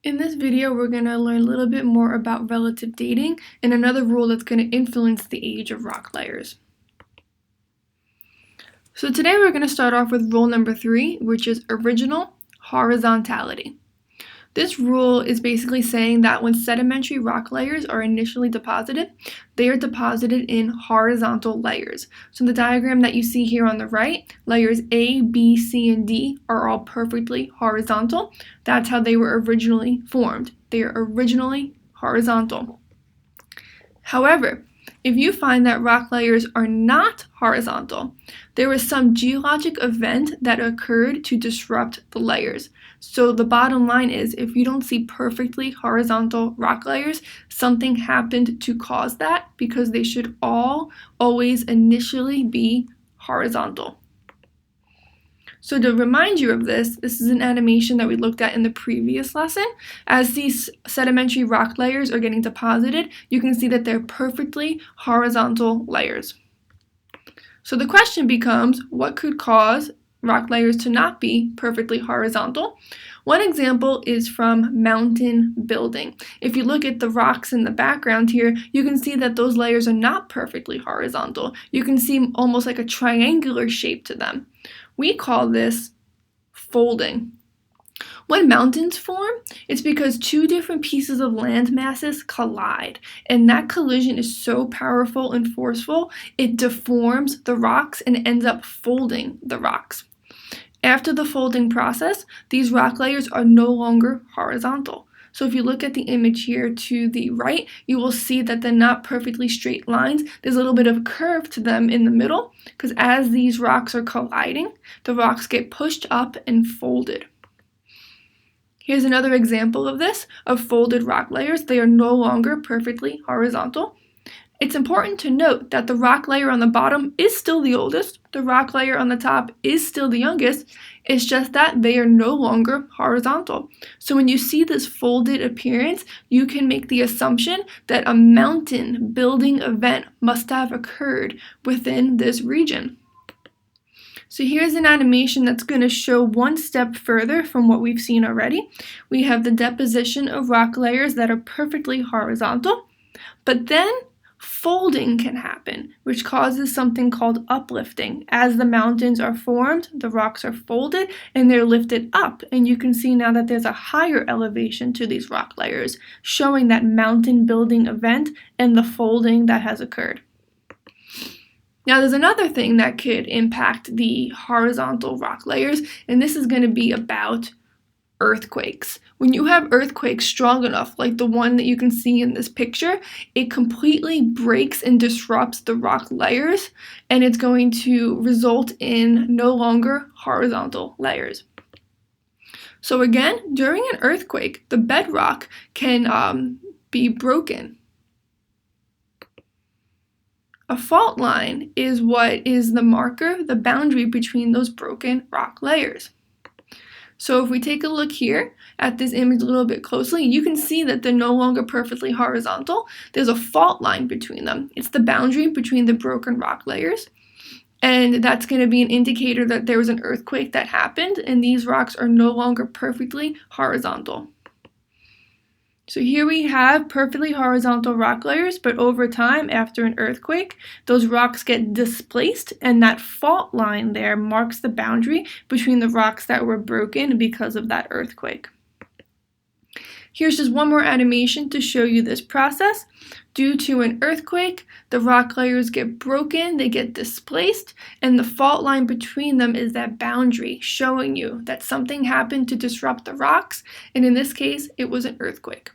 In this video, we're going to learn a little bit more about relative dating and another rule that's going to influence the age of rock layers. So today we're going to start off with rule number 3, which is original horizontality. This rule is basically saying that when sedimentary rock layers are initially deposited, they are deposited in horizontal layers. So the diagram that you see here on the right, layers A, B, C, and D are all perfectly horizontal. That's how they were originally formed. They are originally horizontal. However, if you find that rock layers are not horizontal, there was some geologic event that occurred to disrupt the layers. So the bottom line is, if you don't see perfectly horizontal rock layers, something happened to cause that, because they should always initially be horizontal. So to remind you of this is an animation that we looked at in the previous lesson. As these sedimentary rock layers are getting deposited, you can see that they're perfectly horizontal layers. So the question becomes, what could cause rock layers to not be perfectly horizontal? One example is from mountain building. If you look at the rocks in the background here, you can see that those layers are not perfectly horizontal. You can see almost like a triangular shape to them. We call this folding. When mountains form, it's because two different pieces of land masses collide, and that collision is so powerful and forceful, it deforms the rocks and ends up folding the rocks. After the folding process, these rock layers are no longer horizontal. So if you look at the image here to the right, you will see that they're not perfectly straight lines. There's a little bit of curve to them in the middle, because as these rocks are colliding, the rocks get pushed up and folded. Here's another example of this, of folded rock layers. They are no longer perfectly horizontal. It's important to note that the rock layer on the bottom is still the oldest. The rock layer on the top is still the youngest. It's just that they are no longer horizontal. So when you see this folded appearance, you can make the assumption that a mountain building event must have occurred within this region. So here's an animation that's going to show one step further from what we've seen already. We have the deposition of rock layers that are perfectly horizontal, but then folding can happen, which causes something called uplifting. As the mountains are formed, the rocks are folded and they're lifted up, and you can see now that there's a higher elevation to these rock layers, showing that mountain building event and the folding that has occurred. Now there's another thing that could impact the horizontal rock layers, and this is going to be about earthquakes. When you have earthquakes strong enough, like the one that you can see in this picture, it completely breaks and disrupts the rock layers, and it's going to result in no longer horizontal layers. So again, during an earthquake, the bedrock can be broken. A fault line is what is the marker, the boundary between those broken rock layers. So if we take a look here at this image a little bit closely, you can see that they're no longer perfectly horizontal. There's a fault line between them. It's the boundary between the broken rock layers. And that's going to be an indicator that there was an earthquake that happened, and these rocks are no longer perfectly horizontal. So here we have perfectly horizontal rock layers, but over time, after an earthquake, those rocks get displaced, and that fault line there marks the boundary between the rocks that were broken because of that earthquake. Here's just one more animation to show you this process. Due to an earthquake, the rock layers get broken, they get displaced, and the fault line between them is that boundary, showing you that something happened to disrupt the rocks, and in this case, it was an earthquake.